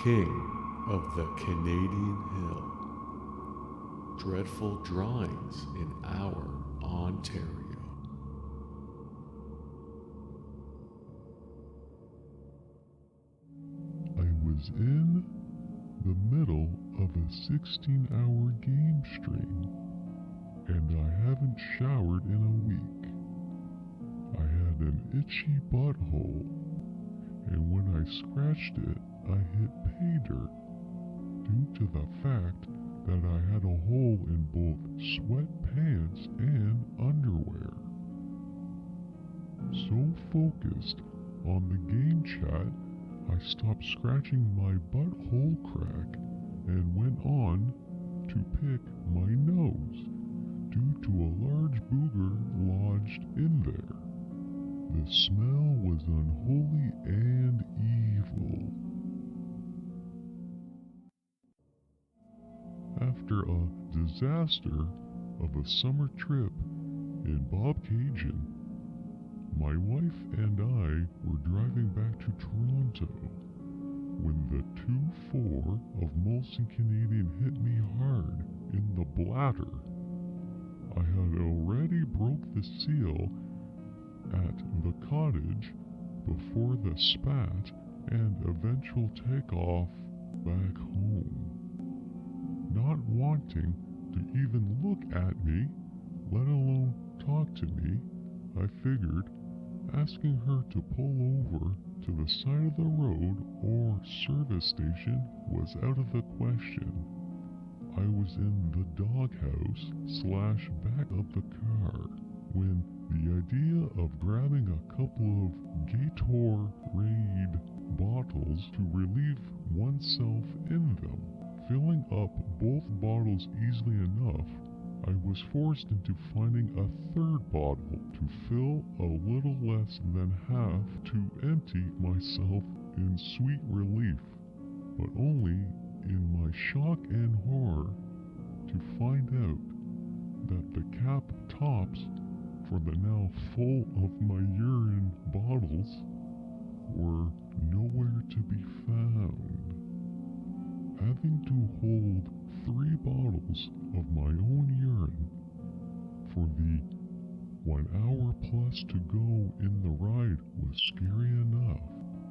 king of the Canadian Hill. Dreadful drawings in our Ontario. I was in the middle of a 16-hour game stream, and I haven't showered in a week. I had an itchy butthole, and when I scratched it, I hit pay dirt due to the fact that I had a hole in both sweatpants and underwear. So focused on the game chat, I stopped scratching my butthole crack and went on to pick my nose due to a large booger lodged in there. The smell was unholy and evil. After a disaster of a summer trip in Bobcaygeon, my wife and I were driving back to Toronto when the 2-4 of Molson Canadian hit me hard in the bladder. I had already broke the seal at the KOTCH before the spat and eventual takeoff back home. Not wanting to even look at me, let alone talk to me, I figured asking her to pull over to the side of the road or service station was out of the question. I was in the doghouse / back of the car when the idea of grabbing a couple of Gatorade bottles to relieve oneself in them, filling up both bottles easily enough, I was forced into finding a third bottle to fill a little less than half to empty myself in sweet relief, but only in my shock and horror to find out that the cap tops for the now full of my urine bottles were nowhere to be found. Having to hold 3 bottles of my own urine for the 1 hour plus to go in the ride was scary enough,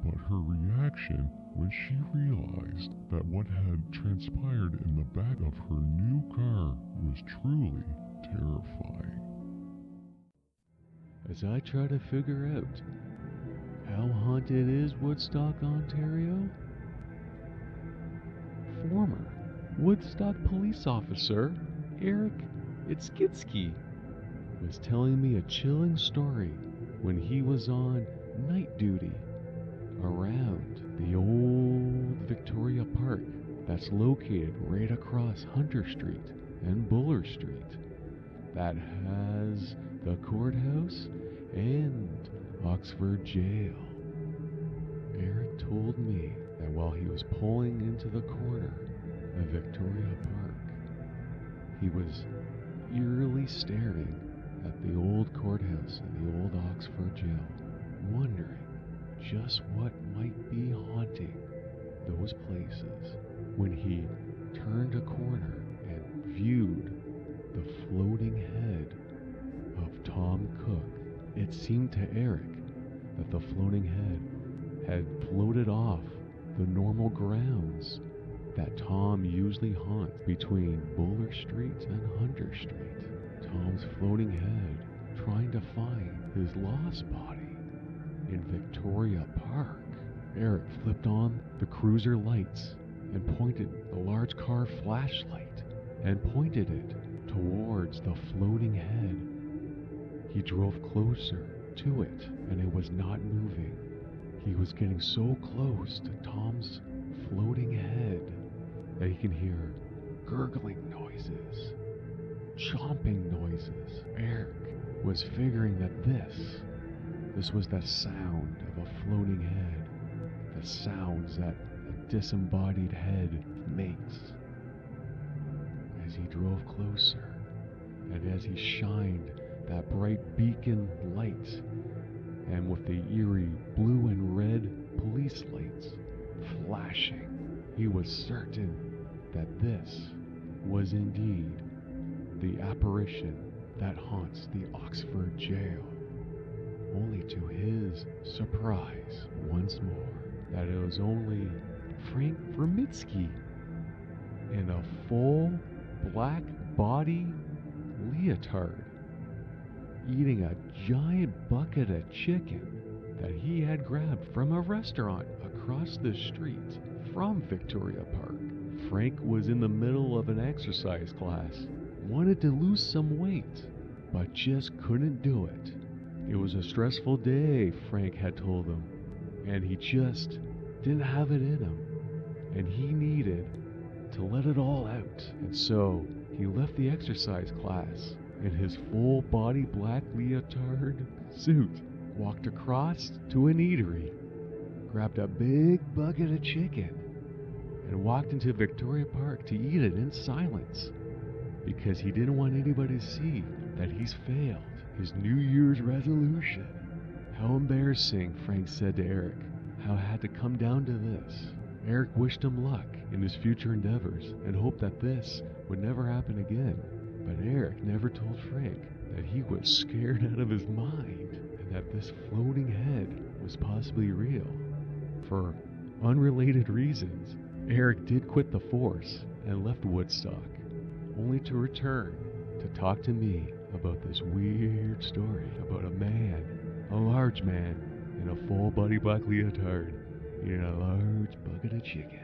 but her reaction when she realized that what had transpired in the back of her new car was truly terrifying. As I try to figure out how haunted is Woodstock, Ontario, former Woodstock police officer Eric Itzkitsky was telling me a chilling story when he was on night duty around the old Victoria Park that's located right across Hunter Street and Buller Street, that has the courthouse and Oxford Jail. Eric told me that while he was pulling into the corner of Victoria Park, he was eerily staring at the old courthouse and the old Oxford Jail, wondering just what might be haunting those places when he turned a corner and viewed the floating head of Tom Cook. It seemed to Eric that the floating head had floated off the normal grounds that Tom usually haunts between Buller Street and Hunter Street. Tom's floating head trying to find his lost body in Victoria Park. Eric flipped on the cruiser lights and pointed the large car flashlight and pointed it towards the floating head. He drove closer to it and it was not moving. He was getting so close to Tom's floating head that he can hear gurgling noises, chomping noises. Eric was figuring that this was the sound of a floating head, the sounds that a disembodied head makes. As he drove closer, and as he shined that bright beacon light, and with the eerie blue and red police lights flashing He was certain that this was indeed the apparition that haunts the Oxford jail. Only to his surprise, once more, that it was only Frank Vermitsky in a full black body leotard, eating a giant bucket of chicken that he had grabbed from a restaurant across the street from Victoria Park. Frank was in the middle of an exercise class, wanted to lose some weight, but just couldn't do it. It was a stressful day, Frank had told him, and he just didn't have it in him, and he needed to let it all out. And so he left the exercise class in his full body black leotard suit, walked across to an eatery, grabbed a big bucket of chicken, and walked into Victoria Park to eat it in silence, because he didn't want anybody to see that he's failed his New Year's resolution. How embarrassing, Frank said to Eric, how it had to come down to this. Eric wished him luck in his future endeavors and hoped that this would never happen again. But Eric never told Frank that he was scared out of his mind and that this floating head was possibly real. For unrelated reasons, Eric did quit the force and left Woodstock, only to return to talk to me about this weird story about a man, a large man, in a full body black leotard, eating a large bucket of chicken.